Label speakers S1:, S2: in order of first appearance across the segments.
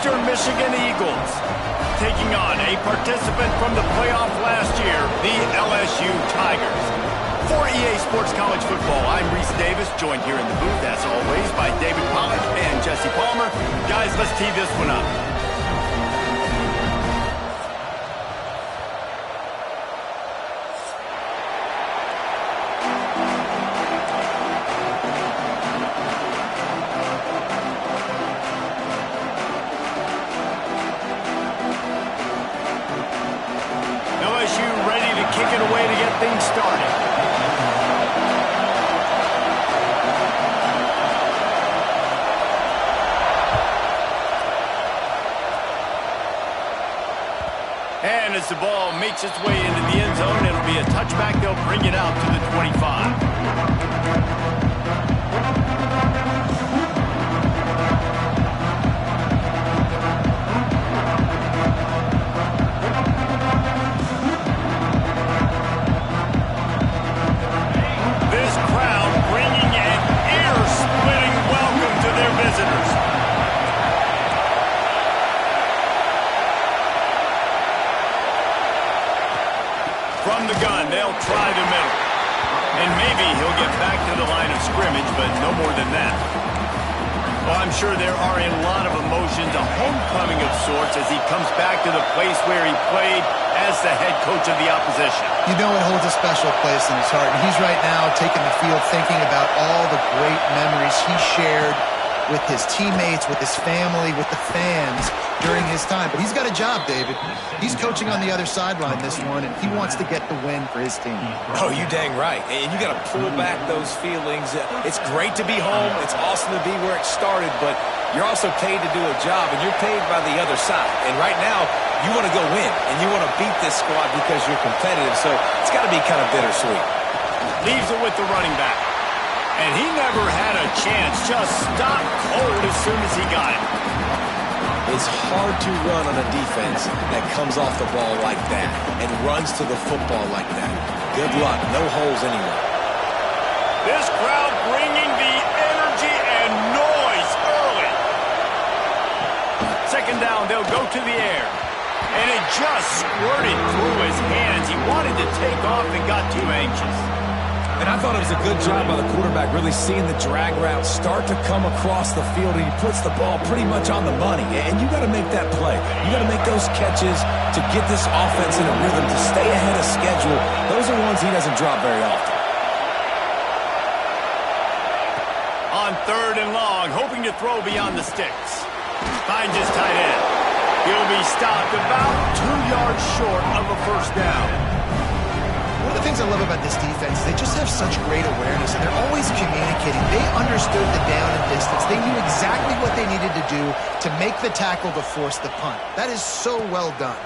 S1: Eastern Michigan Eagles, taking on a participant from the playoff last year, the LSU Tigers. For EA Sports College Football, I'm Reese Davis, joined here in the booth, as always, by David Pollack and Jesse Palmer. Guys, let's tee this one up. LSU ready to kick it away to get things started. And as the ball makes its way into the end zone, it'll be a touchback. They'll bring it out to the 25. From the gun, they'll try the middle. And maybe he'll get back to the line of scrimmage, but no more than that. Well, I'm sure there are a lot of emotions, a homecoming of sorts, as he comes back to the place where he played as the head coach of the opposition.
S2: You know it holds a special place in his heart, and he's right now taking the field thinking about all the great memories he shared with his teammates, with his family, with the fans during his time. But he's got a job, David. He's coaching on the other sideline this one, and he wants to get the win for his team.
S3: Oh, you dang right. And you got to pull back those feelings. It's great to be home. It's awesome to be where it started, but you're also paid to do a job, and you're paid by the other side. And right now, you want to go win, and you want to beat this squad because you're competitive, so it's got to be kind of bittersweet.
S1: Leaves it with the running back. And he never had a chance, just stopped cold as soon as he got it.
S3: It's hard to run on a defense that comes off the ball like that and runs to the football like that. Good luck. No holes anywhere.
S1: This crowd bringing the energy and noise early. Second down, they'll go to the air. And it just squirted through his hands. He wanted to take off and got too anxious.
S3: And I thought it was a good job by the quarterback really seeing the drag route start to come across the field, and he puts the ball pretty much on the money. And you got to make that play. You got to make those catches to get this offense in a rhythm, to stay ahead of schedule. Those are ones he doesn't drop very often.
S1: On third and long, hoping to throw beyond the sticks. Finds his tight end. He'll be stopped about 2 yards short of a first down.
S2: One of the things I love about this defense is they just have such great awareness, and they're always communicating. They understood the down and distance. They knew exactly what they needed to do to make the tackle to force the punt. That is so well done.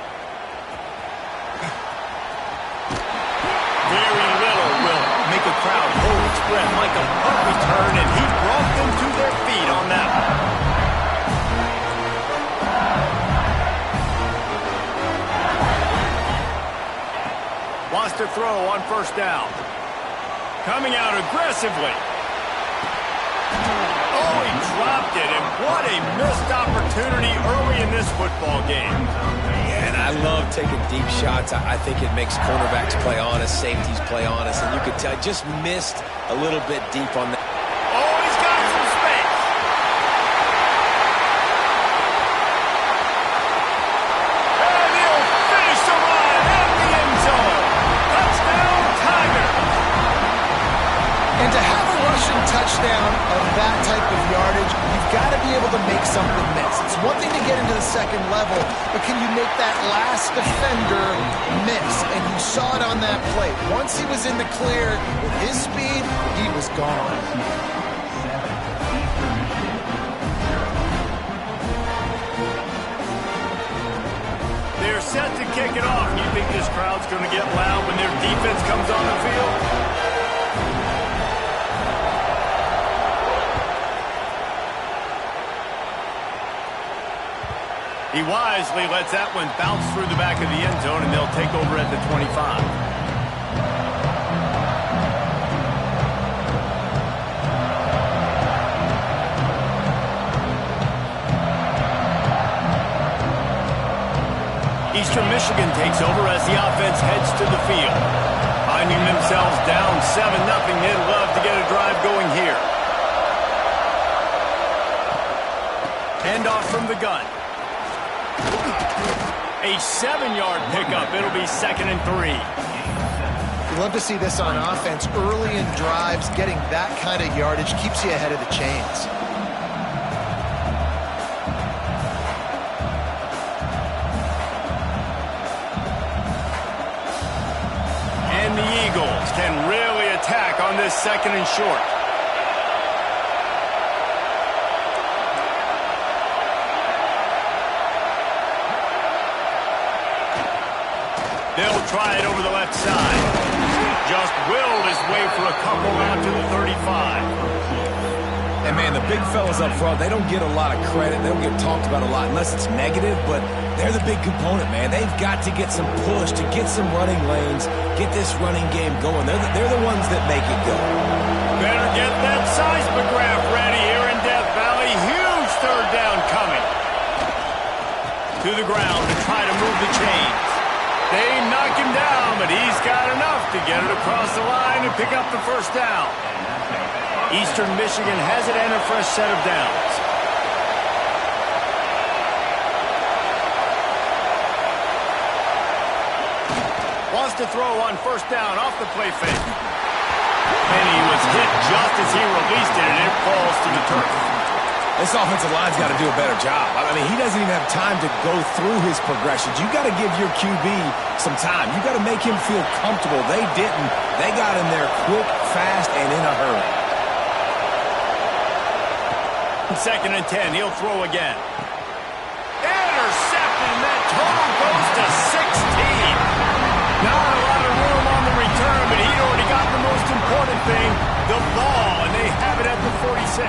S1: Very little will make a crowd hold its breath like a punt return, and he brought them to their feet on that one. Wants to throw on first down. Coming out aggressively. Oh, he dropped it, and what a missed opportunity early in this football game.
S3: Yeah, and I love taking deep shots. I think it makes cornerbacks play honest, safeties play honest, and you could tell just missed a little bit deep on that.
S1: Oh, he's got some space. And he'll finish the run in the end zone. Touchdown, Tigers.
S2: And to have a rushing touchdown of that type of yardage, you've got to be able to make something miss. It's one thing to get into the second level, but can you make that last defender miss? And you saw it on that play. Once he was in the clear with his speed, he was gone.
S1: They're set to kick it off. You think this crowd's going to get loud when their defense comes on the field? He wisely lets that one bounce through the back of the end zone, and they'll take over at the 25. Eastern Michigan takes over as the offense heads to the field. Finding themselves down 7-0, they'd love to get a drive going here. Handoff from the gun. A 7-yard pickup. It'll be 2nd and 3.
S2: You love to see this on offense. Early in drives, getting that kind of yardage keeps you ahead of the chains.
S1: And the Eagles can really attack on this 2nd and short. They'll try it over the left side. Just willed his way for a couple out to the 35.
S3: And, man, the big fellas up front, they don't get a lot of credit. They don't get talked about a lot unless it's negative, but they're the big component, man. They've got to get some push, to get some running lanes, get this running game going. They're the ones that make it go.
S1: Better get that seismograph ready here in Death Valley. Huge 3rd down coming. To the ground to try to move the chains. They knock him down, but he's got enough to get it across the line and pick up the 1st down. Eastern Michigan has it and a fresh set of downs. Wants to throw on 1st down off the play fake. And he was hit just as he released it, and it falls to the turf.
S3: This offensive line's got to do a better job. I mean, he doesn't even have time to go through his progressions. You got to give your QB some time. You got to make him feel comfortable. They didn't. They got in there quick, fast, and in a hurry.
S1: 2nd and 10. He'll throw again. Intercepted, and that total goes to 16. Not a lot of room on the return, but he already got the most important thing, the ball, and they have it at the 46.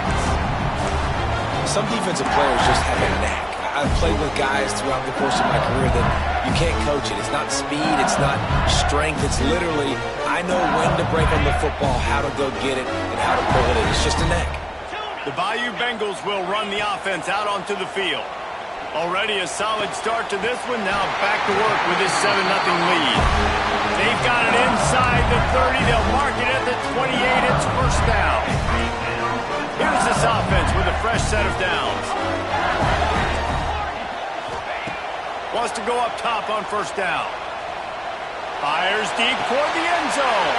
S3: Some defensive players just have a knack. I've played with guys throughout the course of my career that you can't coach it. It's not speed. It's not strength. It's literally, I know when to break on the football, how to go get it, and how to pull it in. It's just a knack.
S1: The Bayou Bengals will run the offense out onto the field. Already a solid start to this one. Now back to work with this 7-0 lead. They've got it inside the 30. They'll mark it at the 28. It's 1st down. Here's this offense with a fresh set of downs. Wants to go up top on 1st down. Fires deep toward the end zone.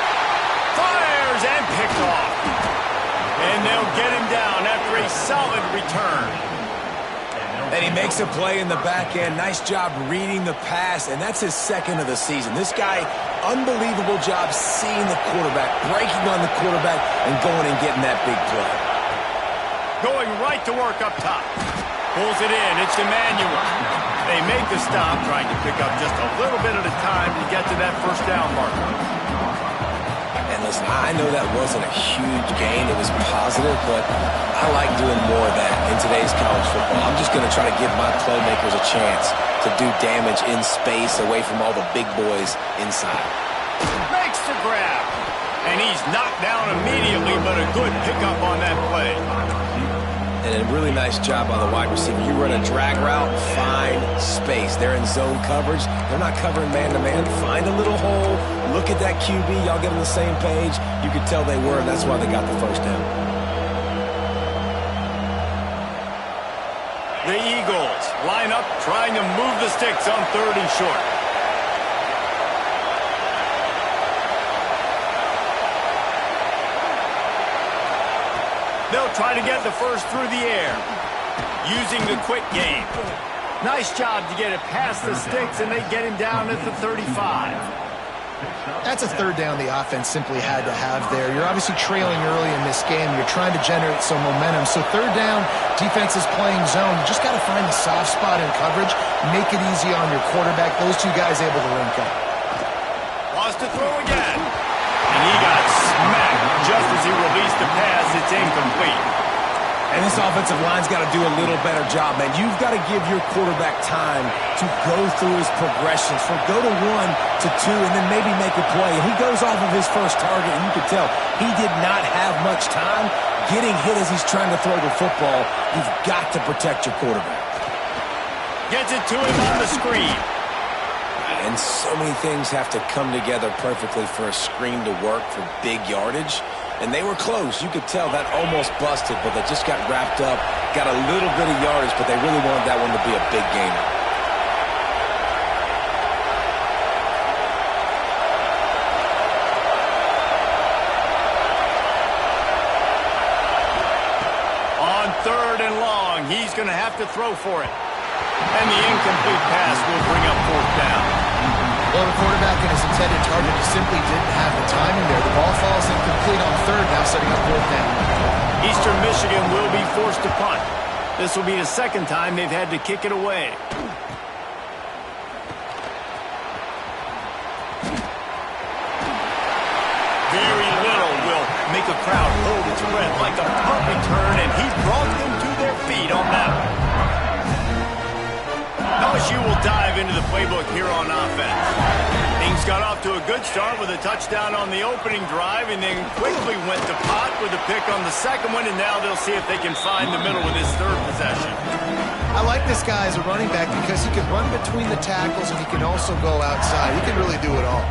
S1: Fires and picked off. And they'll get him down after a solid return.
S3: And he makes a play in the back end. Nice job reading the pass, and that's his 2nd of the season. This guy, unbelievable job seeing the quarterback, breaking on the quarterback, and going and getting that big play.
S1: Going right to work up top. Pulls it in. It's Emmanuel. They make the stop, trying to pick up just a little bit at a time to get to that 1st down marker.
S3: And listen, I know that wasn't a huge gain. It was positive, but I like doing more of that in today's college football. I'm just going to try to give my playmakers a chance to do damage in space away from all the big boys inside.
S1: Makes the grab. And he's knocked down immediately, but a good pickup on that play.
S3: And a really nice job on the wide receiver. You run a drag route, find space. They're in zone coverage. They're not covering man-to-man. Find a little hole. Look at that QB. Y'all get on the same page. You could tell they were, and that's why they got the 1st down.
S1: The Eagles line up, trying to move the sticks on 3rd and short. They'll try to get the 1st through the air, using the quick game. Nice job to get it past the sticks, and they get him down at the 35.
S2: That's a 3rd down the offense simply had to have there. You're obviously trailing early in this game. You're trying to generate some momentum. So 3rd down, defense is playing zone. You just got to find the soft spot in coverage, make it easy on your quarterback. Those two guys able to link up.
S1: Wants to throw again. And he got smacked just as he released the pass. It's incomplete.
S3: And this offensive line's got to do a little better job, man. You've got to give your quarterback time to go through his progressions, from go to 1 to 2, and then maybe make a play. And he goes off of his first target, and you can tell he did not have much time getting hit as he's trying to throw the football. You've got to protect your quarterback.
S1: Gets it to him on the screen.
S3: And so many things have to come together perfectly for a screen to work for big yardage. And they were close. You could tell that almost busted, but they just got wrapped up, got a little bit of yardage, but they really wanted that one to be a big gainer.
S1: On 3rd and long, he's going to have to throw for it. And the incomplete pass will bring up 4th down.
S2: Well, the quarterback and his intended target just simply didn't have the timing there. The ball falls incomplete on 3rd, now setting up 4th down.
S1: Eastern Michigan will be forced to punt. This will be the 2nd time they've had to kick it away. Very little will make a crowd hold its breath like a punt return, and he brought them to their feet on that one. LSU will dive into the playbook here on offense. Things got off to a good start with a touchdown on the opening drive and then quickly went to pot with a pick on the 2nd one, and now they'll see if they can find the middle with this 3rd possession.
S2: I like this guy as a running back because he can run between the tackles and he can also go outside. He can really do it all.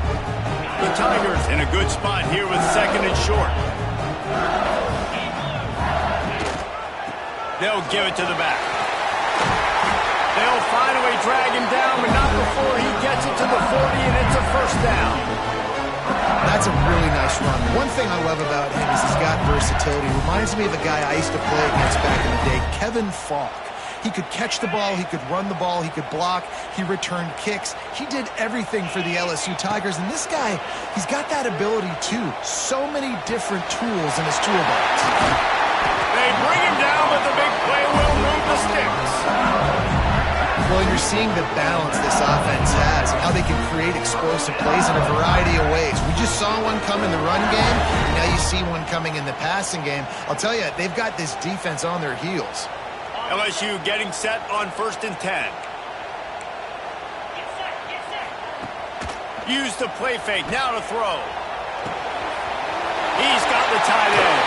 S1: The Tigers in a good spot here with 2nd and short. They'll give it to the back. They'll find a way to drag him down, but not before he gets it to the 40, and it's a 1st down.
S2: That's a really nice run. One thing I love about him is he's got versatility. Reminds me of a guy I used to play against back in the day, Kevin Falk. He could catch the ball, he could run the ball, he could block, he returned kicks. He did everything for the LSU Tigers, and this guy, he's got that ability too. So many different tools in his toolbox.
S1: They bring him down, but the big play will move the sticks.
S2: Well, you're seeing the balance this offense has and how they can create explosive plays in a variety of ways. We just saw one come in the run game, and now you see one coming in the passing game. I'll tell you, they've got this defense on their heels.
S1: LSU getting set on 1st and 10. Use the play fake, now to throw. He's got the tight end.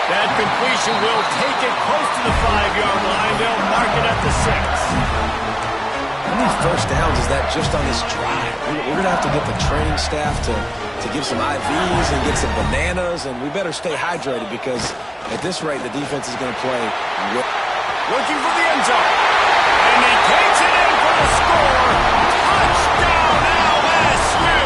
S1: That completion will take it close to the 5-yard line. They'll mark it at the 6.
S3: How many 1st downs is that just on this drive? We're going to have to get the training staff to give some IVs and get some bananas, and we better stay hydrated because at this rate, the defense is going to play.
S1: Looking for the end zone. And he takes it in for the score. Touchdown, LSU!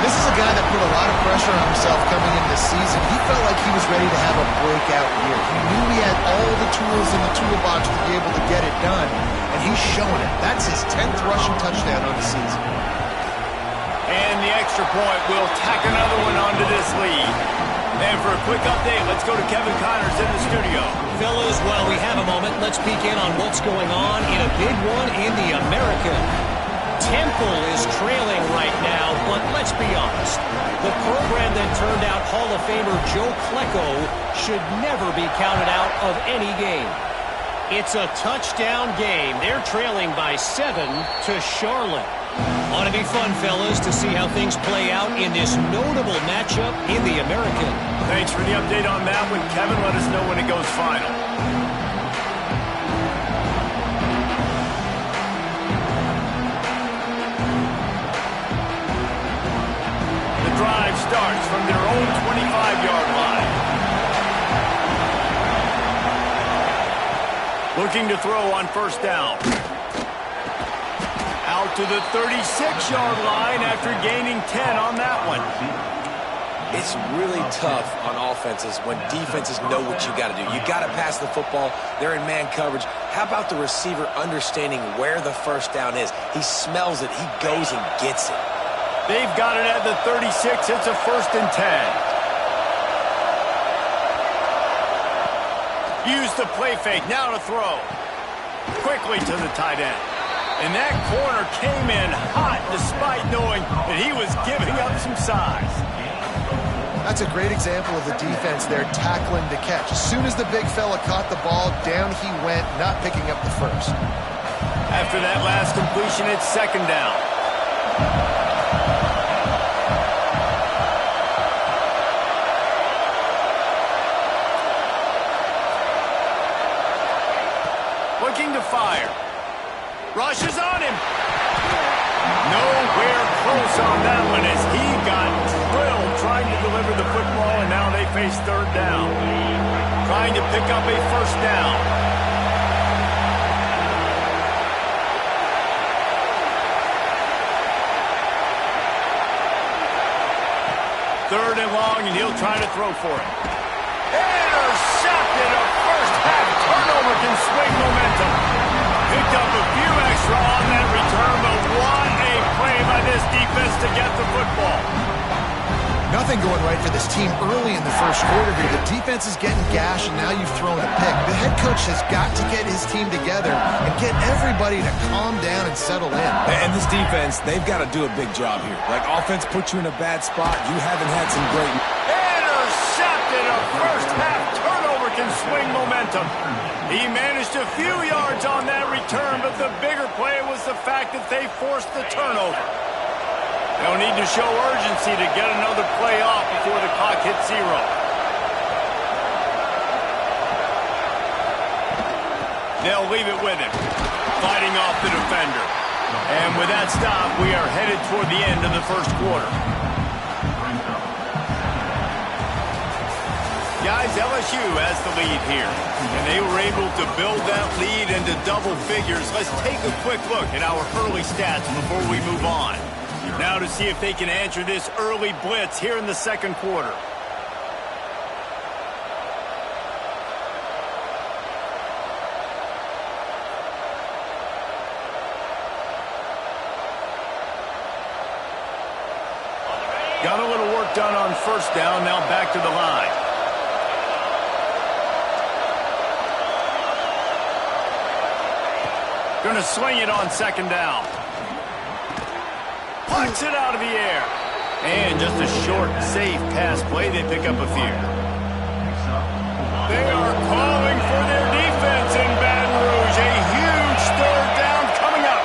S2: This is a guy that put a lot of pressure on himself coming into the season. He felt like he was ready to have a breakout year. He knew he had all the tools in the toolbox to be able to get it done, and he's showing it. That's his 10th rushing touchdown on the season.
S1: And the extra point will tack another one onto this lead. And for a quick update, let's go to Kevin Connors in the studio.
S4: Fellas, while we have a moment, let's peek in on what's going on in a big one in the American. Temple is trailing right now, but let's be honest. The program that turned out Hall of Famer Joe Klecko should never be counted out of any game. It's a touchdown game. They're trailing by 7 to Charlotte. Ought to be fun, fellas, to see how things play out in this notable matchup in the American.
S1: Thanks for the update on that one, Kevin. Let us know when it goes final. The drive starts from their own 25-yard line. Looking to throw on 1st down. Out to the 36-yard line after gaining 10 on that one.
S3: It's really tough on offenses when defenses know what you got to do. You got to pass the football. They're in man coverage. How about the receiver understanding where the 1st down is? He smells it. He goes and gets it.
S1: They've got it at the 36. It's a 1st and 10. Use the play fake. Now to throw. Quickly to the tight end. And that corner came in hot despite knowing that he was giving up some size.
S2: That's a great example of the defense there tackling to catch. As soon as the big fella caught the ball, down he went, not picking up the 1st.
S1: After that last completion, it's 2nd down. Looking to fire. Rushes on him. Nowhere close on that one as he got drilled trying to deliver the football, and now they face third down. Trying to pick up a first down. Third and long, and he'll try to throw for it. Intercepted. A first half turnover can swing momentum. Picked up a few extra on that return, but what a play by this defense to get the football.
S2: Nothing going right for this team early in the first quarter here. The defense is getting gashed, and now you've thrown a pick. The head coach has got to get his team together and get everybody to calm down and settle in.
S3: And this defense, they've got to do a big job here. Like, offense puts you in a bad spot. You haven't had some great...
S1: Intercepted. A first half turnover can swing momentum. He managed a few yards on that return, but the bigger play was the fact that they forced the turnover. They'll need to show urgency to get another play off before the clock hits zero. They'll leave it with him, fighting off the defender. And with that stop, we are headed toward the end of the first quarter. Guys, LSU has the lead here, and they were able to build that lead into double figures. Let's take a quick look at our early stats before we move on. Now to see if they can answer this early blitz here in the second quarter. Got a little work done on first down, now back to the line. Going to swing it on second down. Punts it out of the air. And just a short, safe pass play. They pick up a few. They are calling for their defense in Baton Rouge. A huge third down coming up.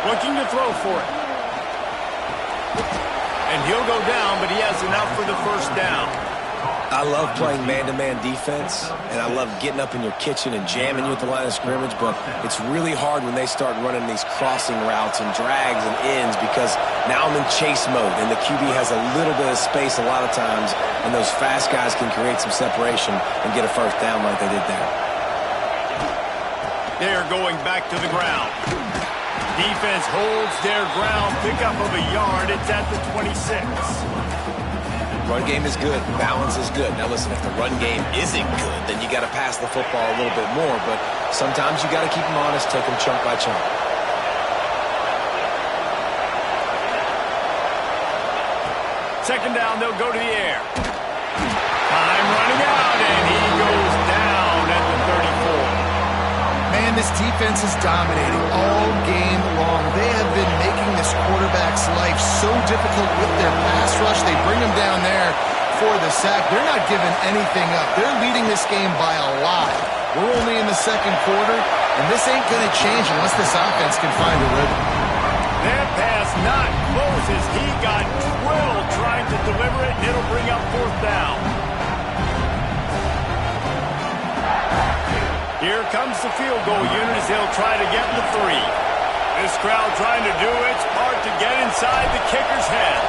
S1: Looking to throw for it. And he'll go down, but he has enough for the first down.
S3: I love playing man-to-man defense, and I love getting up in your kitchen and jamming you at the line of scrimmage, but it's really hard when they start running these crossing routes and drags and ends because now I'm in chase mode, and the QB has a little bit of space a lot of times, and those fast guys can create some separation and get a first down like they did there.
S1: They are going back to the ground. Defense holds their ground, pickup of a yard. It's at the 26.
S3: Run game is good. Balance is good. Now, listen, if the run game isn't good, then you got to pass the football a little bit more. But sometimes you got to keep them honest, take them chunk by chunk.
S1: Second down, they'll go to the air. Time running out, and he goes down at the 34.
S2: Man, this defense is dominating all game long. They have been making this quarterback's life so difficult with their pass rush. They bring him down there for the sack. They're not giving anything up. They're leading this game by a lot. We're only in the second quarter, and this ain't going to change unless this offense can find a rhythm.
S1: That pass not close as he got drilled trying to deliver it, and it'll bring up fourth down. Here comes the field goal unit as they'll try to get the 3. This crowd trying to do its part to get inside the kicker's head.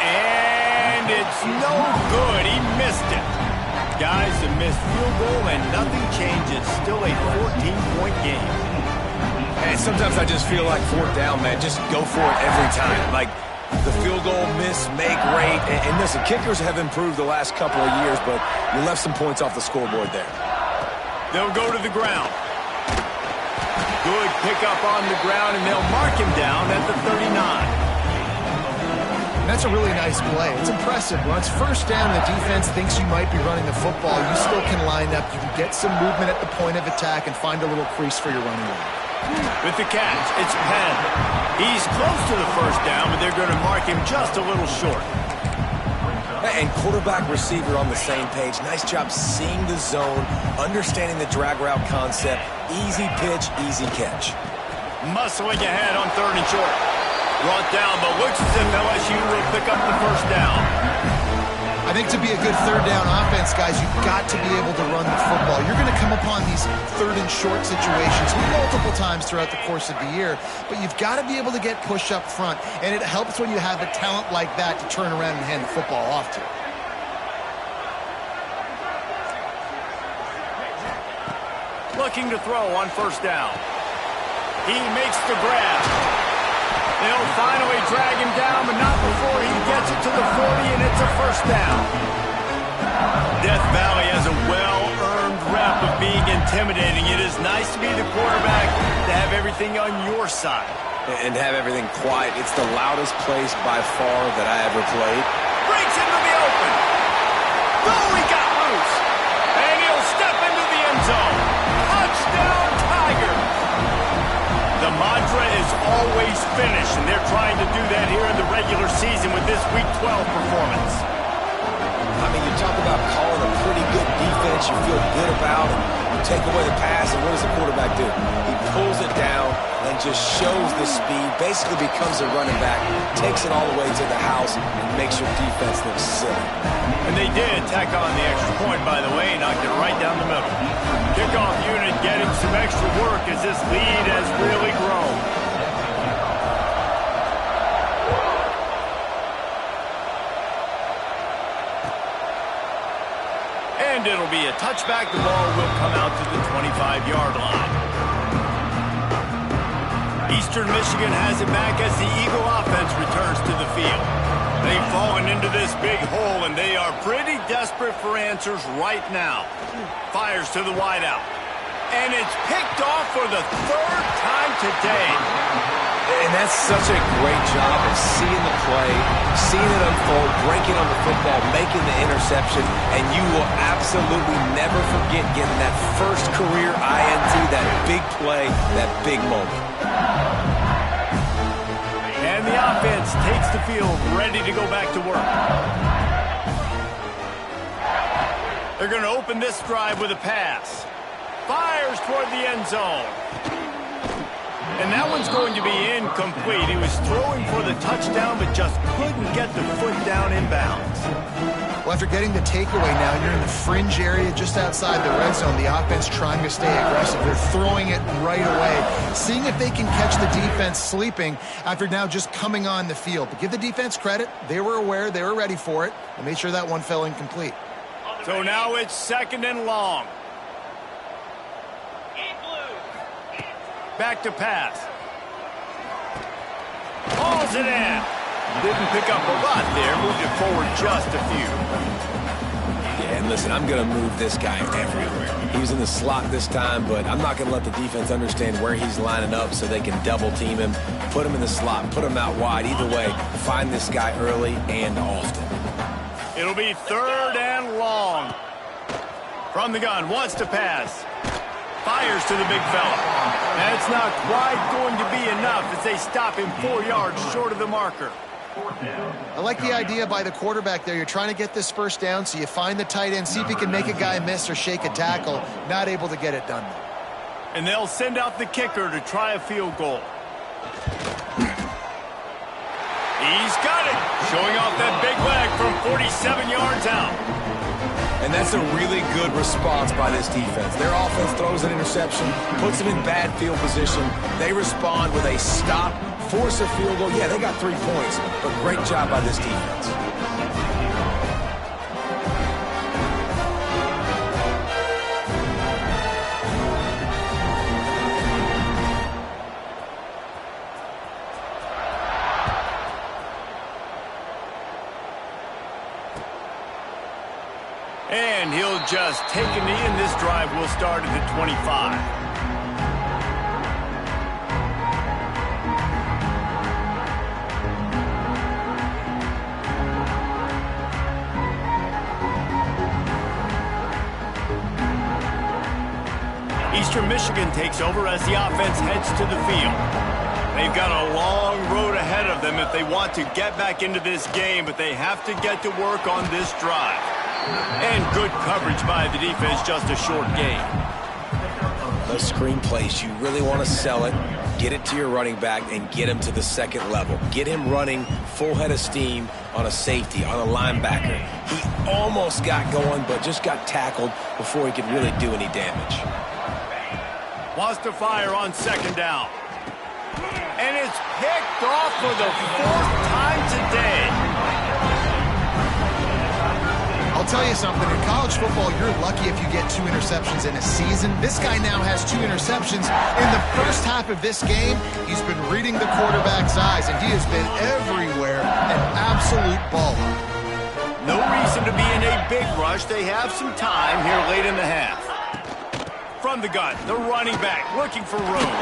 S1: And it's no good. He missed it. Guys, a missed field goal and nothing changes. Still a 14-point game.
S3: And sometimes I just feel like fourth down, man. Just go for it every time. Like, the field goal, miss, make rate. And listen, kickers have improved the last couple of years, but you left some points off the scoreboard there.
S1: They'll go to the ground. Good pickup on the ground, and they'll mark him down at the 39.
S2: That's a really nice play. It's impressive. Once first down, the defense thinks you might be running the football. You still can line up. You can get some movement at the point of attack and find a little crease for your running back.
S1: With the catch, it's Penn. He's close to the first down, but they're going to mark him just a little short.
S3: And quarterback receiver on the same page. Nice job seeing the zone, understanding the drag route concept. Easy pitch, easy catch.
S1: Muscling ahead on third and short. Brought down, but looks as if LSU will pick up the first down.
S2: I I think to be a good third down offense, guys, you've got to be able to run the football. You're going to come upon these third and short situations multiple times throughout the course of the year, but you've got to be able to get push up front, and it helps when you have a talent like that to turn around and hand the football off to.
S1: Looking to throw on first down. He makes the grab. They'll finally drag him down, but not before he gets it to the 40, and it's a first down. Death Valley has a well-earned rep of being intimidating. It is nice to be the quarterback, to have everything on your side.
S3: And have everything quiet. It's the loudest place by far that I ever played.
S1: Breaks into the open. Oh, he got loose. And he'll step into the end zone. Touchdown, Tiger. The mantra is always finish, and they're trying to do that here in the regular season with this Week 12 performance.
S3: I mean, you talk about calling a pretty good defense you feel good about, and you take away the pass, and what does the quarterback do? He pulls it down and just shows the speed, basically becomes a running back, takes it all the way to the house, and makes your defense look silly.
S1: And they did tack on the extra point, by the way, knocked it right down the middle. Kickoff unit getting some extra work as this lead has really grown. And it'll be a touchback. The ball will come out to the 25-yard line. Eastern Michigan has it back as the Eagle offense returns to the field. They've fallen into this big hole, and they are pretty desperate for answers right now. Fires to the wideout. And it's picked off for the third time today.
S3: And that's such a great job of seeing the play, seeing it unfold, breaking on the football, making the interception, and you will absolutely never forget getting that first career INT, that big play, that big moment.
S1: And the offense takes the field, ready to go back to work. They're going to open this drive with a pass. Fires toward the end zone. And that one's going to be incomplete. He was throwing for the touchdown, but just couldn't get the foot down in bounds.
S2: Well, after getting the takeaway now, you're in the fringe area just outside the red zone. The offense trying to stay aggressive. They're throwing it right away, seeing if they can catch the defense sleeping after now just coming on the field. But give the defense credit. They were aware. They were ready for it. They made sure that one fell incomplete.
S1: So now it's second and long. Back to pass. Hauls it in. Didn't pick up a lot there. Moved it forward just a few.
S3: Yeah, and listen, I'm going to move this guy everywhere. He was in the slot this time, but I'm not going to let the defense understand where he's lining up so they can double team him, put him in the slot, put him out wide. Either way, find this guy early and often.
S1: It'll be third and long. From the gun, wants to pass. Fires to the big fella. That's not quite going to be enough as they stop him 4 yards short of the marker.
S2: I like the idea by the quarterback there. You're trying to get this first down, so you find the tight end, see if he can make a guy miss or shake a tackle. Not able to get it done.
S1: And they'll send out the kicker to try a field goal. He's got it. Showing off that big leg from 47 yards out.
S3: And that's a really good response by this defense. Their offense throws an interception, puts them in bad field position. They respond with a stop, force a field goal. Yeah, they got 3 points, but great job by this defense.
S1: And he'll just take a knee, and this drive will start at the 25. Eastern Michigan takes over as the offense heads to the field. They've got a long road ahead of them if they want to get back into this game, but they have to get to work on this drive. And good coverage by the defense, just a short gain.
S3: Those screen plays, you really want to sell it. get it to your running back and get him to the second level. Get him running full head of steam on a safety, on a linebacker. He almost got going, but just got tackled before he could really do any damage.
S1: Wants to fire on second down. And it's picked off for the 4th time today.
S2: I'll tell you something, in college football, you're lucky if you get 2 interceptions in a season. This guy now has 2 interceptions. In the first half of this game, he's been reading the quarterback's eyes, and he has been everywhere, an absolute baller.
S1: No reason to be in a big rush. They have some time here late in the half. From the gun, the running back looking for room.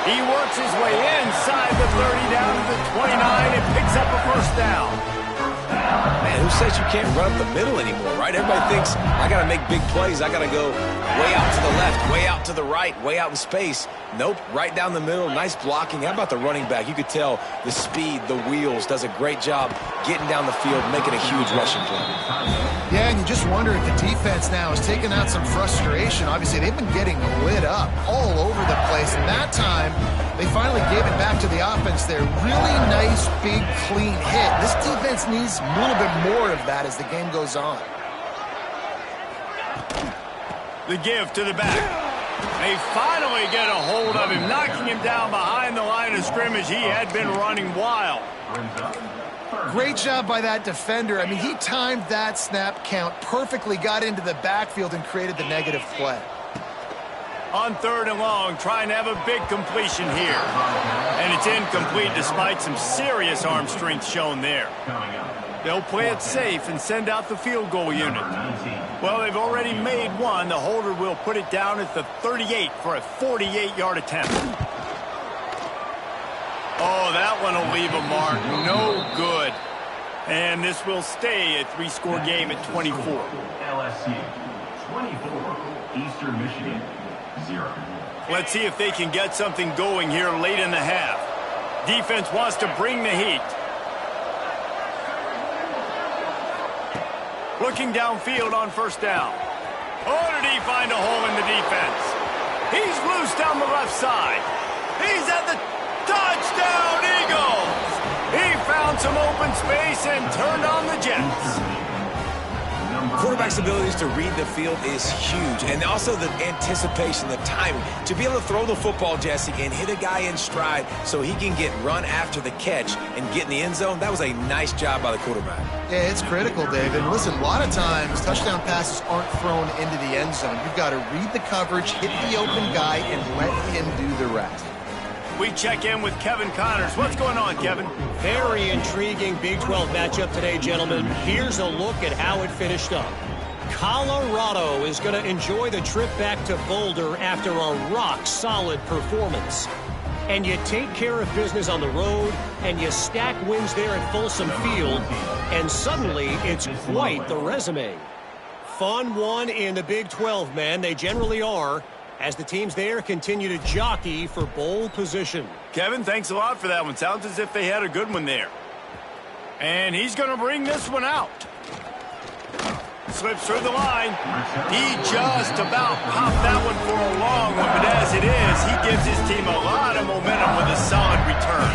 S1: He works his way inside the 30 down to the 29 and picks up a first down.
S3: Man, who says you can't run up the middle anymore, right? Everybody thinks, I got to make big plays. I got to go way out to the left, way out to the right, way out in space. Nope, right down the middle. Nice blocking. How about the running back? You could tell the speed, the wheels, does a great job getting down the field, making a huge rushing play.
S2: Yeah, and you just wonder if the defense now is taking out some frustration. Obviously, they've been getting lit up all over the place, and that time they finally gave it back to the offense there. Really nice, big, clean hit. This defense needs a little bit more of that as the game goes on.
S1: The give to the back. They finally get a hold of him, knocking him down behind the line of scrimmage. He had been running wild.
S2: Great job by that defender. I mean, he timed that snap count perfectly, got into the backfield, and created the negative play.
S1: On 3rd and long, trying to have a big completion here. And it's incomplete despite some serious arm strength shown there. They'll play it safe and send out the field goal unit. Well, they've already made one. The holder will put it down at the 38 for a 48-yard attempt. Oh, that one will leave a mark. No good. And this will stay a 3-score game at 24.
S5: LSU, 24, Eastern Michigan, 0.
S1: Let's see if they can get something going here late in the half. Defense wants to bring the heat. Looking downfield on first down. Oh, did he find a hole in the defense? He's loose down the left side. He's at the touchdown, Eagles! He found some open space and turned on the Jets.
S3: Quarterback's abilities to read the field is huge, and also the anticipation, the timing. To be able to throw the football, Jesse, and hit a guy in stride so he can get run after the catch and get in the end zone, that was a nice job by the quarterback.
S2: Yeah, it's critical, David. Listen, a lot of times touchdown passes aren't thrown into the end zone. You've got to read the coverage, hit the open guy, and let him do the rest.
S1: We check in with Kevin Connors. What's going on, Kevin?
S4: Very intriguing Big 12 matchup today, gentlemen. Here's a look at how it finished up. Colorado is going to enjoy the trip back to Boulder after a rock-solid performance. And you take care of business on the road, and you stack wins there at Folsom Field, and suddenly it's quite the resume. Fun one in the Big 12, man. They generally are, as the teams there continue to jockey for bowl position.
S1: Kevin, thanks a lot for that one. Sounds as if they had a good one there. And he's going to bring this one out. Slips through the line. He just about popped that one for a long one, but as it is, he gives his team a lot of momentum with a solid return.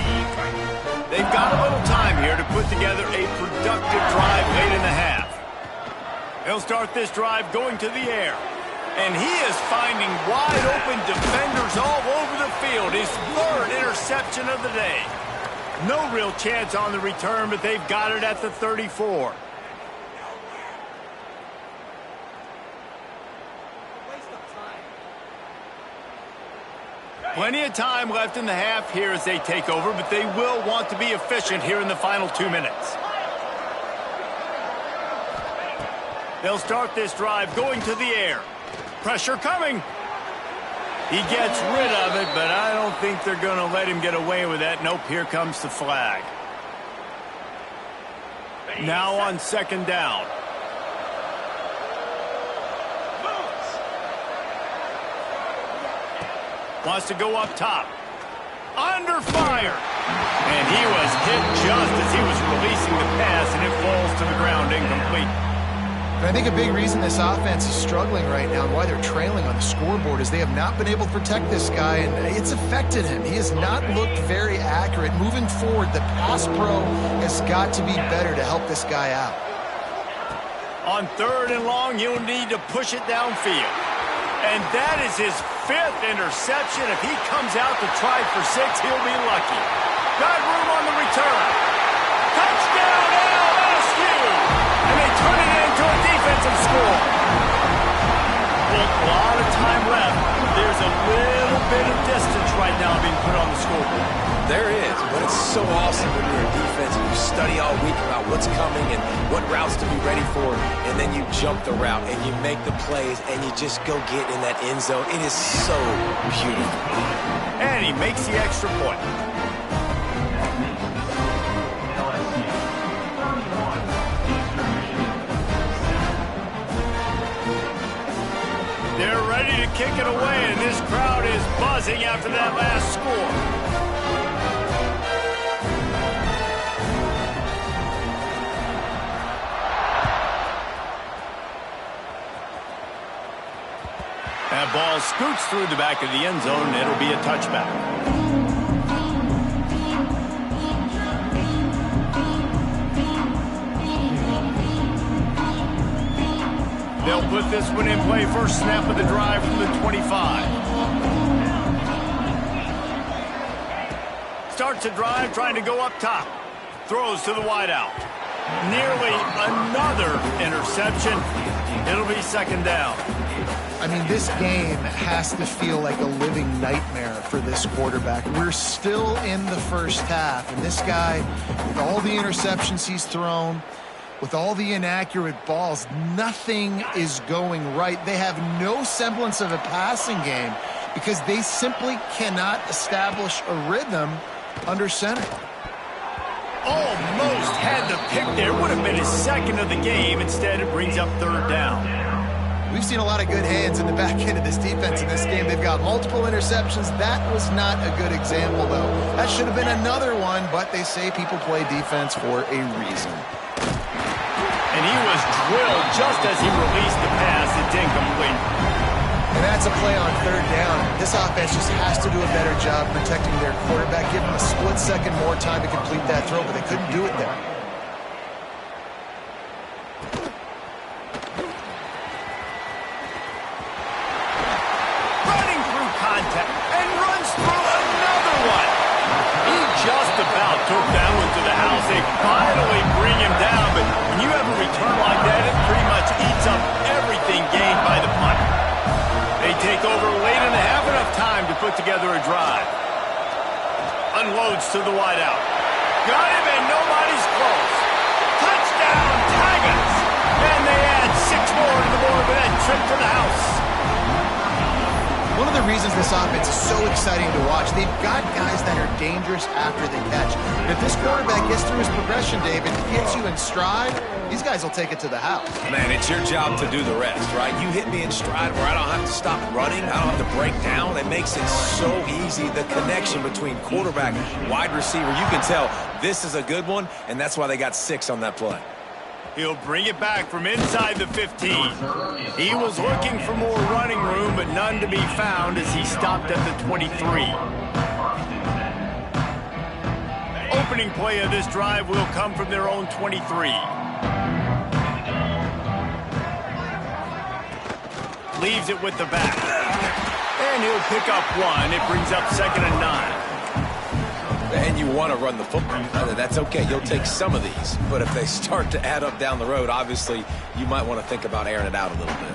S1: They've got a little time here to put together a productive drive late in the half. He'll start this drive going to the air. And he is finding wide open defenders all over the field. His 3rd interception of the day. No real chance on the return, but they've got it at the 34. Plenty of time left in the half here as they take over, but they will want to be efficient here in the final 2 minutes. They'll start this drive going to the air. Pressure coming. He gets rid of it, but I don't think they're going to let him get away with that. Nope, here comes the flag. Now on 2nd down. Wants to go up top. Under fire. And he was hit just as he was releasing the pass, and it falls to the ground incomplete.
S2: And I think a big reason this offense is struggling right now and why they're trailing on the scoreboard is they have not been able to protect this guy, and it's affected him. He has not looked very accurate. Moving forward, the pass pro has got to be better to help this guy out.
S1: On 3rd and long, he'll need to push it downfield. And that is his 5th interception. If he comes out to try for 6, he'll be lucky. Got room on the return. Touchdown LSU! And they turn it into a defensive score. Well, a lot of time left. There's a little bit of distance right now being put on the scoreboard.
S3: There is, but it's so awesome when you're a defense and you study all week about what's coming and what routes to be ready for, and then you jump the route and you make the plays and you just go get in that end zone. It is so beautiful.
S1: And he makes the extra point.
S5: LSU 31, Eastern Michigan 7.
S1: They're ready to kick it away, and this crowd is buzzing after that last score. That ball scoots through the back of the end zone, and it'll be a touchback. They'll put this one in play. First snap of the drive from the 25. Starts the drive, trying to go up top. Throws to the wideout. Nearly another interception. It'll be 2nd down.
S2: I mean, this game has to feel like a living nightmare for this quarterback. We're still in the first half, and this guy, with all the interceptions he's thrown, with all the inaccurate balls, nothing is going right. They have no semblance of a passing game because they simply cannot establish a rhythm under center.
S1: Almost had the pick there. Would have been his 2nd of the game. Instead, it brings up 3rd down.
S2: We've seen a lot of good hands in the back end of this defense in this game. They've got multiple interceptions. That was not a good example, though. That should have been another one, but they say people play defense for a reason.
S1: And he was drilled just as he released the pass. It's incomplete.
S2: And that's a play on 3rd down. This offense just has to do a better job protecting their quarterback. Give them a split second more time to complete that throw, but they couldn't do it there.
S1: Running through contact and runs through another one. He just about took that one to the house. They finally bring him down, but when you have a return like that, it pretty much eats up everything gained by the punt. They take over late in the half, enough time to put together a drive. Unloads to the wideout. Got him, and nobody's close. Touchdown, Tigers! And they add 6 more to the board with that trip to the house.
S2: One of the reasons this offense is so exciting to watch, they've got guys that are dangerous after the catch. And if this quarterback gets through his progression, David, hits you in stride, these guys will take it to the house.
S3: Man, it's your job to do the rest, right? You hit me in stride where I don't have to stop running. I don't have to break down. It makes it so easy. The connection between quarterback, wide receiver, you can tell this is a good one, and that's why they got 6 on that play.
S1: He'll bring it back from inside the 15. He was looking for more running room, but none to be found as he stopped at the 23. Opening play of this drive will come from their own 23. Leaves it with the back. And he'll pick up 1. It brings up 2nd and 9.
S3: And you want to run the football. That's okay. You'll take some of these. But if they start to add up down the road, obviously, you might want to think about airing it out a little bit.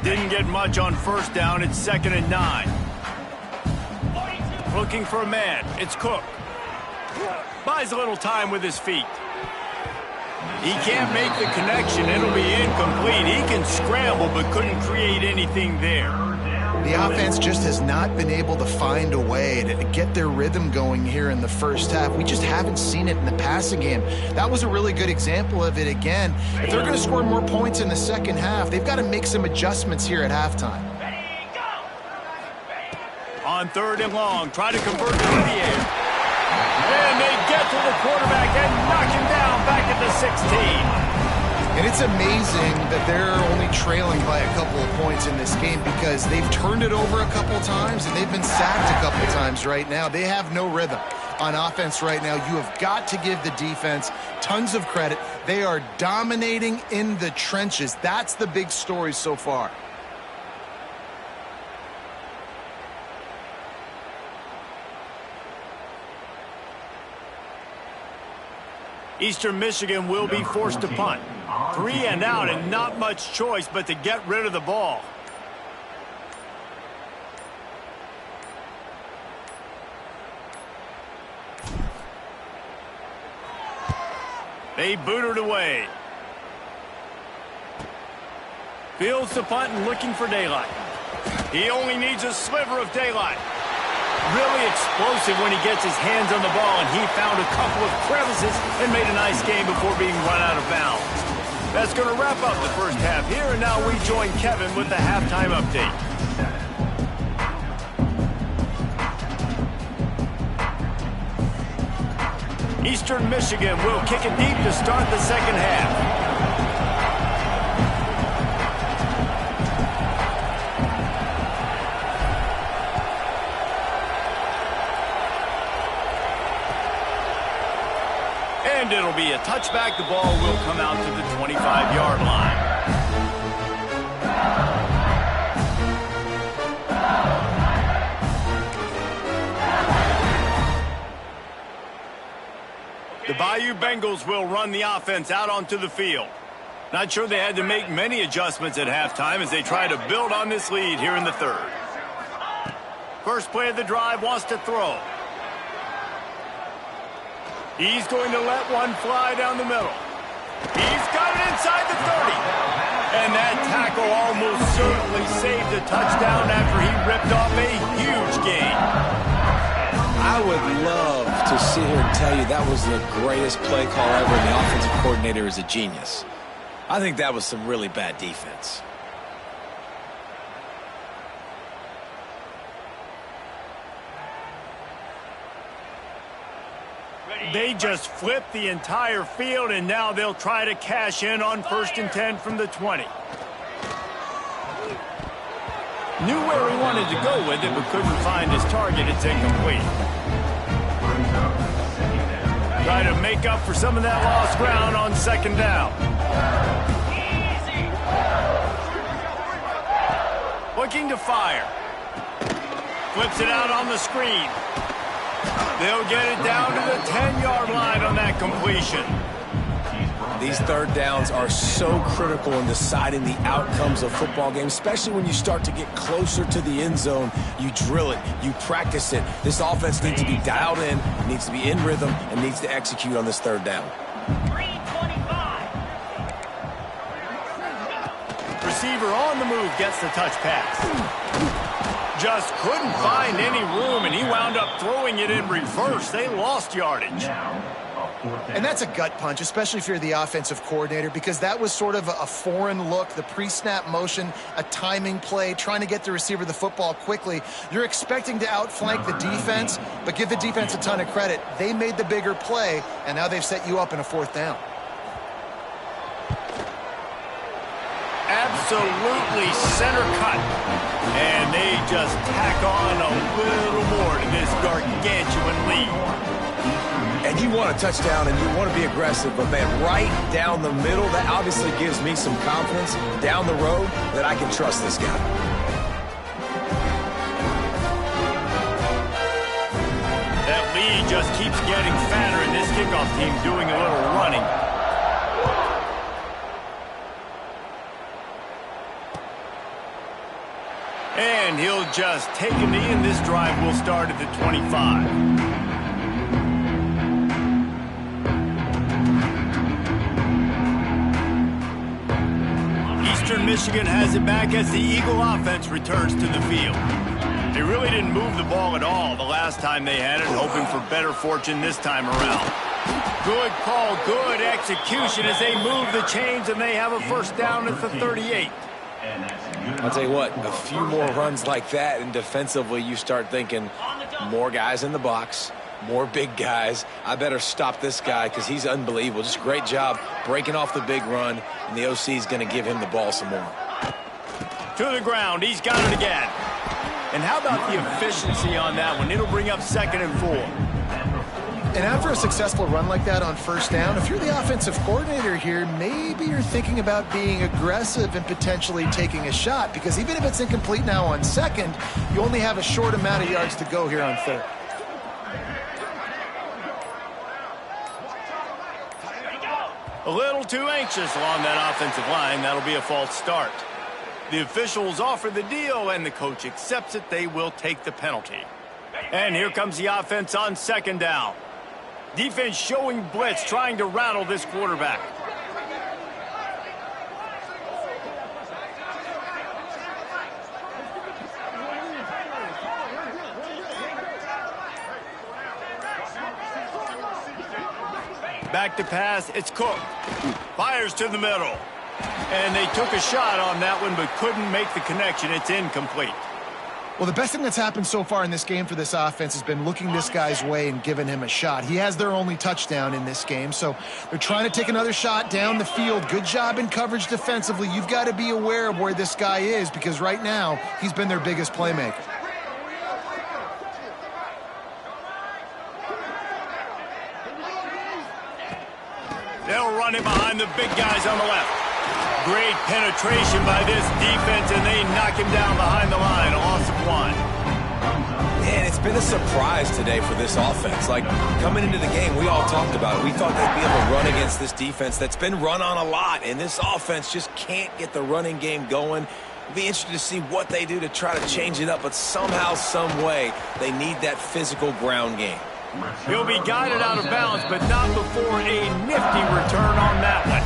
S1: Didn't get much on 1st down. It's 2nd and 9. Looking for a man. It's Cook. Buys a little time with his feet. He can't make the connection. It'll be incomplete. He can scramble, but couldn't create anything there.
S2: The offense just has not been able to find a way to get their rhythm going here in the first half. We just haven't seen it in the passing game. That was a really good example of it again. If they're going to score more points in the second half, they've got to make some adjustments here at halftime.
S1: On 3rd and long, try to convert through the air. And they get to the quarterback and knock him down back at the 16.
S2: And It's amazing that they're only trailing by a couple of points in this game because they've turned it over a couple times and they've been sacked a couple times right now. They have no rhythm on offense right now. You have got to give the defense tons of credit. They are dominating in the trenches. That's the big story so far.
S1: Eastern Michigan will be forced to punt. 3 and out and not much choice but to get rid of the ball. They boot it away. Fields to punt and looking for daylight. He only needs a sliver of daylight. Really explosive when he gets his hands on the ball, and he found a couple of crevices and made a nice game before being run out of bounds. That's going to wrap up the first half here, and now we join Kevin with the halftime update. Eastern Michigan will kick it deep to start the second half. And it'll be a touchback. The ball will come out to the 25-yard line. The Bayou Bengals will run the offense out onto the field. Not sure they had to make many adjustments at halftime as they try to build on this lead here in the third. First play of the drive, wants to throw. He's going to let one fly down the middle. He's got it inside the 30. And that tackle almost certainly saved a touchdown after he ripped off a huge gain.
S3: I would love to sit here and tell you that was the greatest play call ever, and the offensive coordinator is a genius. I think that was some really bad defense.
S1: They just flipped the entire field, and now they'll try to cash in on 1st and 10 from the 20. Knew where he wanted to go with it, but couldn't find his target. It's incomplete. Try to make up for some of that lost ground on 2nd down. Looking to fire. Flips it out on the screen. They'll get it down to the 10-yard line on that completion.
S3: These third downs are so critical in deciding the outcomes of football games, especially when you start to get closer to the end zone. You drill it, you practice it. This offense needs to be dialed in, needs to be in rhythm, and needs to execute on this third down.
S1: Receiver on the move gets the touch pass. Just couldn't find any room, and he wound up throwing it in reverse. They lost yardage.
S2: And that's a gut punch, especially if you're the offensive coordinator, because that was sort of a foreign look, the pre-snap motion, a timing play, trying to get the receiver the football quickly. You're expecting to outflank the defense, but give the defense a ton of credit. They made the bigger play, and now they've set you up in a 4th down.
S1: Absolutely center cut. And they just tack on a little more to this gargantuan lead.
S3: And you want a touchdown and you want to be aggressive, but man, right down the middle, that obviously gives me some confidence down the road that I can trust this guy.
S1: That lead just keeps getting fatter, and this kickoff team doing a little running. And he'll just take a knee, and this drive will start at the 25. Eastern Michigan has it back as the Eagle offense returns to the field. They really didn't move the ball at all the last time they had it, hoping for better fortune this time around. Good call, good execution as they move the chains, and they have a 1st down at the 38.
S3: I'll tell you what, a few more runs like that, and defensively you start thinking more guys in the box, More big guys. I better stop this guy because he's unbelievable. Just a great job breaking off the big run, and the OC is going to give him the ball some more.
S1: To the ground. He's got it again. And how about the efficiency on that one? It'll bring up 2nd and 4.
S2: And after a successful run like that on first down, if you're the offensive coordinator here, maybe you're thinking about being aggressive and potentially taking a shot, because even if it's incomplete now on 2nd, you only have a short amount of yards to go here on 3rd.
S1: A little too anxious along that offensive line. That'll be a false start. The officials offer the deal, and the coach accepts it. They will take the penalty. And here comes the offense on 2nd down. Defense showing blitz, trying to rattle this quarterback. Back to pass, it's Cook. Fires to the middle. And they took a shot on that one, but couldn't make the connection. It's incomplete.
S2: Well, the best thing that's happened so far in this game for this offense has been looking this guy's way and giving him a shot. He has their only touchdown in this game, so they're trying to take another shot down the field. Good job in coverage defensively. You've got to be aware of where this guy is, because right now he's been their biggest playmaker.
S1: They'll run it behind the big guys on the left. Great penetration by this defense, and they knock him down behind the line. A loss of 1.
S3: Man, it's been a surprise today for this offense. Like, coming into the game, we all talked about it. We thought they'd be able to run against this defense that's been run on a lot, and this offense just can't get the running game going. It'll be interesting to see what they do to try to change it up, but somehow, some way, they need that physical ground game.
S1: He'll be guided out of bounds, but not before a nifty return on that one.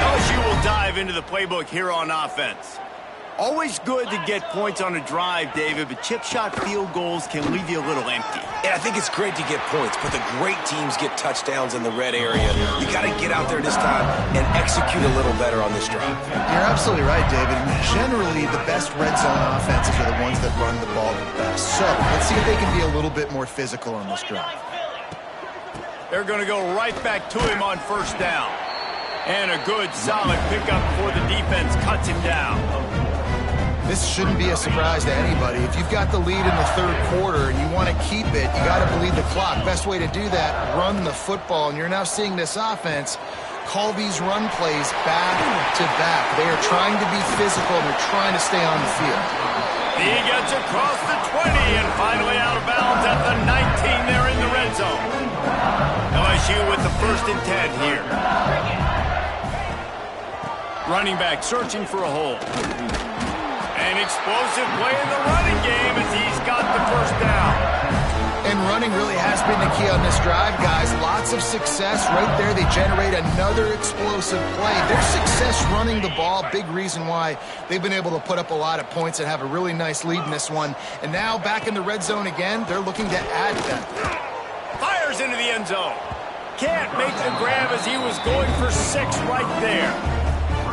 S1: LSU will dive into the playbook here on offense. Always good to get points on a drive, David, but chip shot field goals can leave you a little empty.
S3: Yeah, I think it's great to get points, but the great teams get touchdowns in the red area. You got to get out there this time and execute a little better on this drive.
S2: You're absolutely right, David. Generally, the best red zone offenses are the ones that run the ball the best. So let's see if they can be a little bit more physical on this drive.
S1: They're going to go right back to him on first down. And a good, solid pickup before the defense cuts him down.
S2: This shouldn't be a surprise to anybody. If you've got the lead in the 3rd quarter and you want to keep it, you got to bleed the clock. Best way to do that, run the football. And you're now seeing this offense call these run plays back to back. They are trying to be physical, and they're trying to stay on the field.
S1: He gets across the 20 and finally out of bounds at the 19 there in the red zone. LSU with the 1st and 10 here. Running back searching for a hole. An explosive play in the running game as he's got the first down.
S2: And running really has been the key on this drive, guys. Lots of success right there. They generate another explosive play. Their success running the ball, big reason why they've been able to put up a lot of points and have a really nice lead in this one. And now back in the red zone again, they're looking to add that.
S1: Fires into the end zone. Can't make the grab as he was going for 6 right there.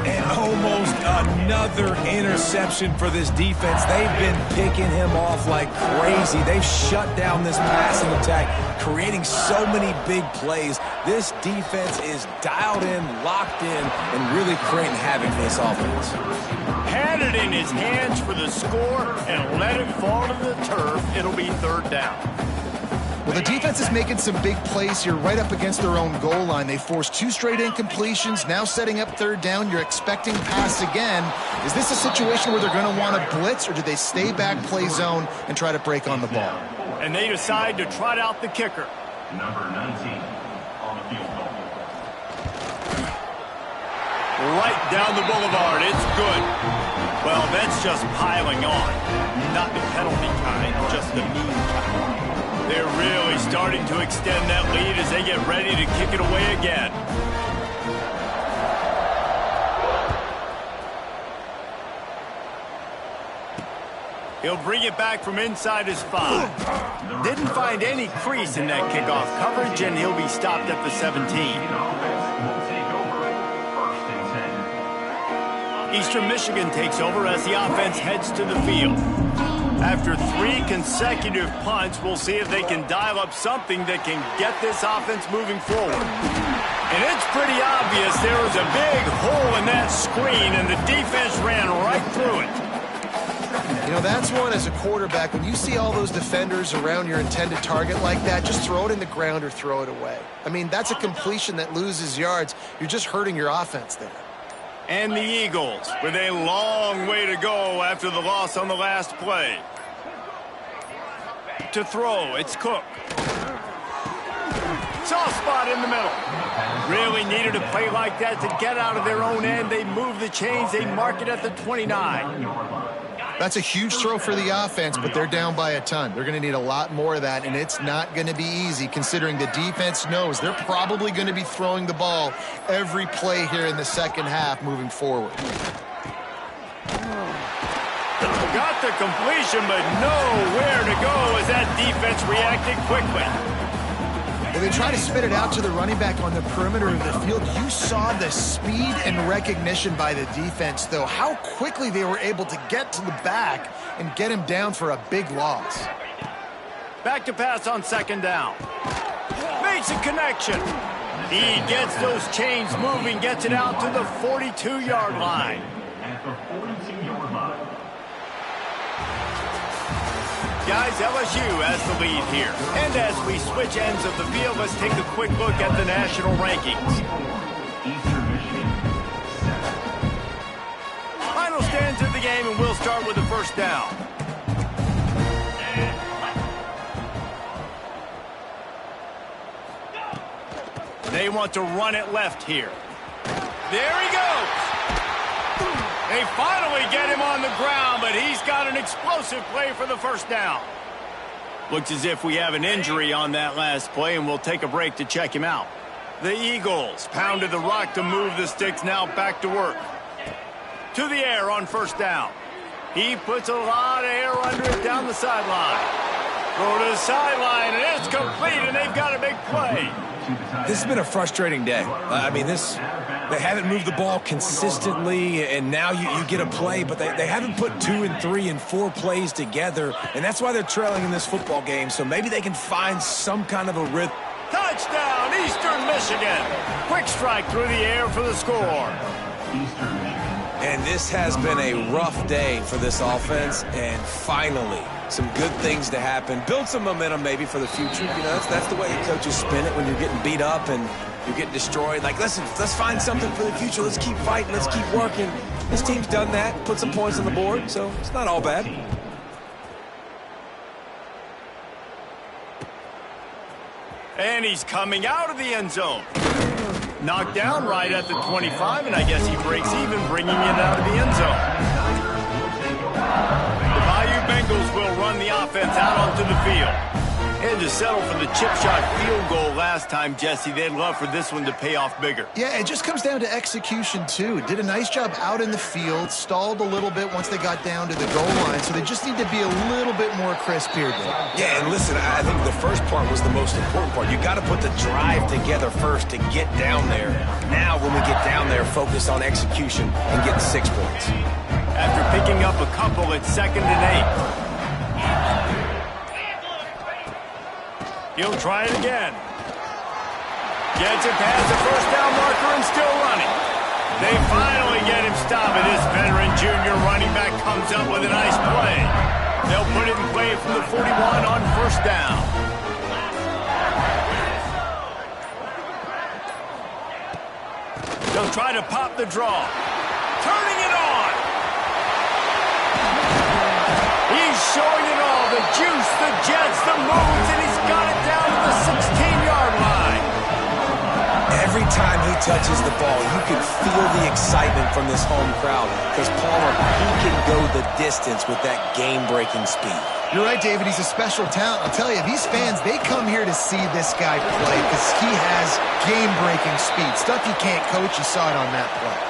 S3: And almost another interception for this defense. They've been picking him off like crazy. They've shut down this passing attack, creating so many big plays. This defense is dialed in, locked in, and really creating havoc for this offense.
S1: Had it in his hands for the score and let it fall to the turf. It'll be 3rd down.
S2: Well, the defense is making some big plays here right up against their own goal line. They forced 2 straight incompletions, now setting up 3rd down. You're expecting pass again. Is this a situation where they're going to want to blitz, or do they stay back, play zone, and try to break on the ball?
S1: And they decide to trot out the kicker.
S5: Number 19 on the field goal.
S1: Right down the boulevard. It's good. Well, that's just piling on. Not the penalty kind, just the mean kind. They're really starting to extend that lead as they get ready to kick it away again. He'll bring it back from inside his 5. Didn't find any crease in that kickoff coverage, and he'll be stopped at the 17. Eastern Michigan takes over as the offense heads to the field. After 3 consecutive punts, we'll see if they can dial up something that can get this offense moving forward. And it's pretty obvious there was a big hole in that screen, and the defense ran right through it.
S2: You know, that's one as a quarterback. When you see all those defenders around your intended target like that, just throw it in the ground or throw it away. I mean, that's a completion that loses yards. You're just hurting your offense there.
S1: And the Eagles with a long way to go after the loss on the last play. To throw, it's Cook. Soft spot in the middle. Really needed a play like that to get out of their own end. They move the chains. They mark it at the 29.
S2: That's a huge throw for the offense, but they're down by a ton. They're going to need a lot more of that, and it's not going to be easy considering the defense knows they're probably going to be throwing the ball every play here in the second half moving forward.
S1: Got the completion, but nowhere to go as that defense reacted quickly.
S2: When they try to spit it out to the running back on the perimeter of the field, you saw the speed and recognition by the defense, though, how quickly they were able to get to the back and get him down for a big loss.
S1: Back to pass on second down. Makes a connection. He gets those chains moving, gets it out to the 42-yard line.
S5: At the 42-yard line.
S1: Guys, LSU has the lead here. And as we switch ends of the field, let's take a quick look at the national rankings.
S5: Eastern Michigan, 7.
S1: Final stands of the game, and we'll start with the first down. They want to run it left here. There he goes. They finally get him on the ground, but he's got an explosive play for the first down. Looks as if we have an injury on that last play, and we'll take a break to check him out. The Eagles pounded the rock to move the sticks, now back to work. To the air on first down. He puts a lot of air under it down the sideline. Throw to the sideline, and it's complete, and they've got a big play.
S3: This has been a frustrating day. They haven't moved the ball consistently, and now you get a play, but they haven't put 2 and 3 and 4 plays together, and that's why they're trailing in this football game. So maybe they can find some kind of a rhythm.
S1: Touchdown, Eastern Michigan. Quick strike through the air for the score.
S5: Eastern Michigan.
S3: And this has been a rough day for this offense, and finally, some good things to happen. Build some momentum maybe for the future. You know, that's the way coaches spin it when you're getting beat up and you're getting destroyed. Like, listen, let's find something for the future. Let's keep fighting. Let's keep working. This team's done that, put some points on the board, so it's not all bad.
S1: And he's coming out of the end zone. Knocked down right at the 25, and I guess he breaks even, bringing it out of the end zone. The Bayou Bengals will run the offense out onto the field. And to settle for the chip shot field goal last time, Jesse, they'd love for this one to pay off bigger.
S2: Yeah, it just comes down to execution, too. Did a nice job out in the field, stalled a little bit once they got down to the goal line, so they just need to be a little bit more crisp here, Dave.
S3: Yeah, and listen, I think the first part was the most important part. You got to put the drive together first to get down there. Now, when we get down there, focus on execution and getting 6 points.
S1: After picking up a couple, it's 2nd and 8. He'll try it again. Gets it past the first down marker and still running. They finally get him stopped, and this veteran junior running back comes up with a nice play. They'll put it in play from the 41 on first down. They'll try to pop the draw. Turning it on. He's showing it all. The juice, the jets, the moves, and he's got it down to the 16-yard line.
S3: Every time he touches the ball, you can feel the excitement from this home crowd because Palmer, he can go the distance with that game-breaking speed.
S2: You're right, David. He's a special talent. I'll tell you, these fans, they come here to see this guy play because he has game-breaking speed. Stuff you can't coach. You saw it on that play.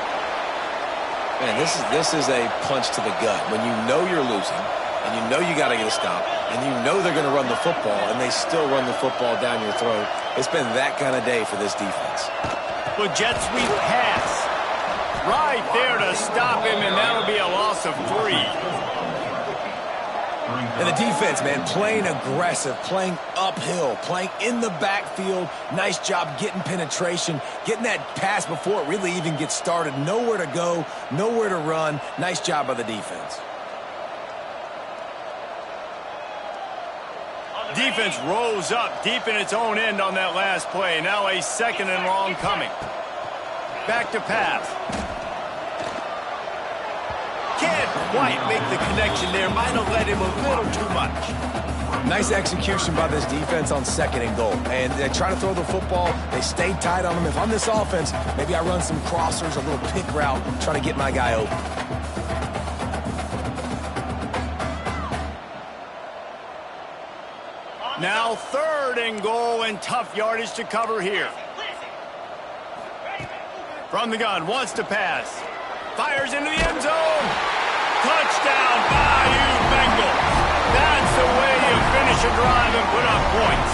S3: Man, this is a punch to the gut. When you know you're losing, and you know you got to get a stop, and you know they're going to run the football, and they still run the football down your throat. It's been that kind of day for this defense.
S1: Well, jet sweep pass. Right there to stop him, and that'll be a loss of 3.
S3: And the defense, man, playing aggressive, playing uphill, playing in the backfield. Nice job getting penetration, getting that pass before it really even gets started. Nowhere to go, nowhere to run. Nice job by the defense.
S1: Defense rose up deep in its own end on that last play. Now a 2nd and long coming. Back to pass. Can't quite make the connection there. Might have let him a little too much.
S3: Nice execution by this defense on 2nd and goal. And they try to throw the football. They stay tight on them. If I'm this offense, maybe I run some crossers, a little pick route, try to get my guy open.
S1: Now 3rd and goal, and tough yardage to cover here. From the gun, wants to pass. Fires into the end zone. Touchdown, Bayou Bengals. That's the way you finish a drive and put up points.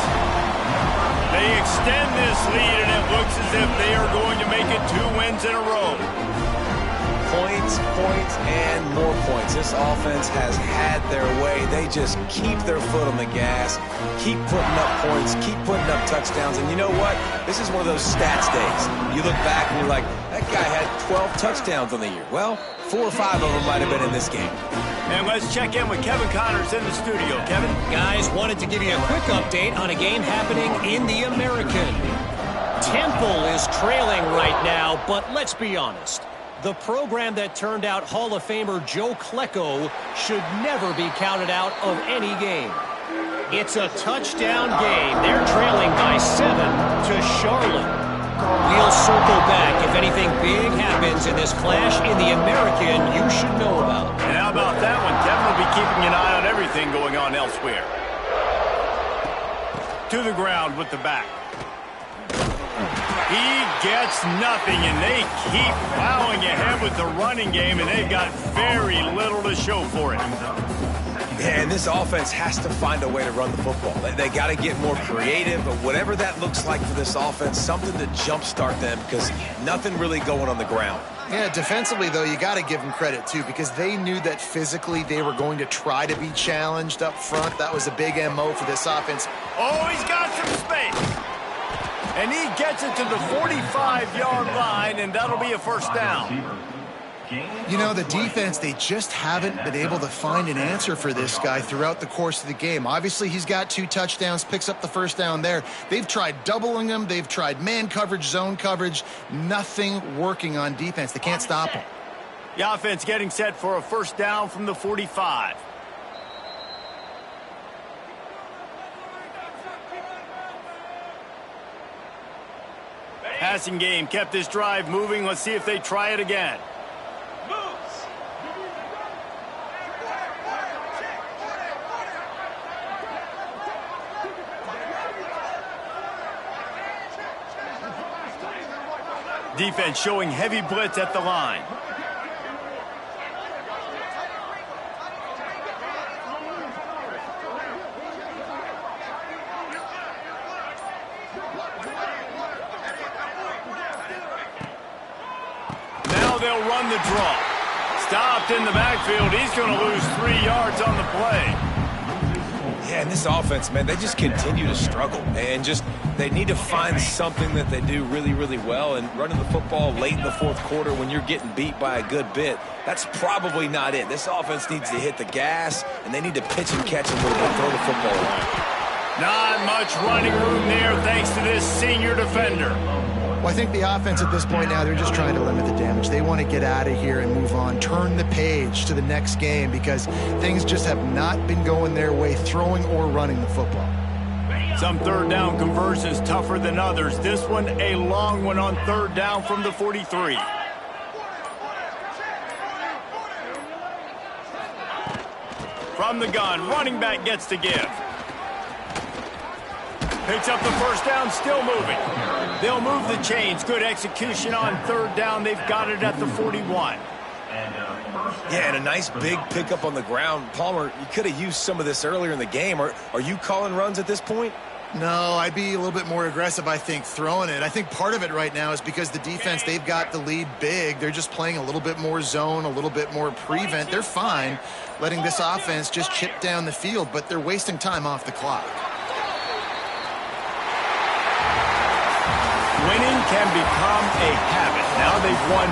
S1: They extend this lead, and it looks as if they are going to make it 2 wins in a row.
S3: Points, points, and more points. This offense has had their way. They just keep their foot on the gas, keep putting up points, keep putting up touchdowns. And you know what? This is one of those stats days. You look back and you're like, that guy had 12 touchdowns on the year. Well, 4 or 5 of them might have been in this game.
S1: And let's check in with Kevin Connors in the studio. Kevin?
S4: Guys, wanted to give you a quick update on a game happening in the American. Temple is trailing right now, but let's be honest. The program that turned out Hall of Famer Joe Klecko should never be counted out of any game. It's a touchdown game. They're trailing by 7 to Charlotte. We'll circle back if anything big happens in this clash in the American you should know about.
S1: And how about that one? Kevin will be keeping an eye on everything going on elsewhere. To the ground with the back. He gets nothing, and they keep plowing ahead with the running game, and they've got very little to show for it.
S3: Yeah, and this offense has to find a way to run the football. They got to get more creative, but whatever that looks like for this offense, something to jumpstart them, because nothing really going on the ground.
S2: Yeah, defensively, though, you got to give them credit, too, because they knew that physically they were going to try to be challenged up front. That was a big MO for this offense.
S1: Oh, he's got some space. And he gets it to the 45-yard line, and that'll be a 1st down.
S2: You know, the defense, they just haven't been able to find an answer for this guy throughout the course of the game. Obviously, he's got 2 touchdowns, picks up the 1st down there. They've tried doubling him. They've tried man coverage, zone coverage. Nothing working on defense. They can't stop him.
S1: The offense getting set for a 1st down from the 45. Passing game kept this drive moving. Let's see if they try it again. Defense showing heavy blitz at the line. Now they'll run the draw. Stopped in the backfield. He's going to lose 3 yards on the play.
S3: Yeah, and this offense, man, they just continue to struggle. And just, they need to find something that they do really, really well. And running the football late in the 4th quarter when you're getting beat by a good bit, that's probably not it. This offense needs to hit the gas, and they need to pitch and catch a little bit, throw the football around.
S1: Not much running room there thanks to this senior defender.
S2: Well, I think the offense at this point now, they're just trying to limit the damage. They want to get out of here and move on, turn the page to the next game because things just have not been going their way, throwing or running the football.
S1: Some 3rd down conversions tougher than others. This one a long one on 3rd down from the 43. From the gun, running back gets to give. Picks up the 1st down, still moving. They'll move the chains. Good execution on 3rd down. They've got it at the 41.
S3: Yeah, and a nice big pickup on the ground. Palmer, you could have used some of this earlier in the game. Are you calling runs at this point?
S2: No, I'd be a little bit more aggressive, I think, throwing it. I think part of it right now is because the defense, they've got the lead big. They're just playing a little bit more zone, a little bit more prevent. They're fine letting this offense just chip down the field, but they're wasting time off the clock.
S1: Winning can become a habit. Now they've won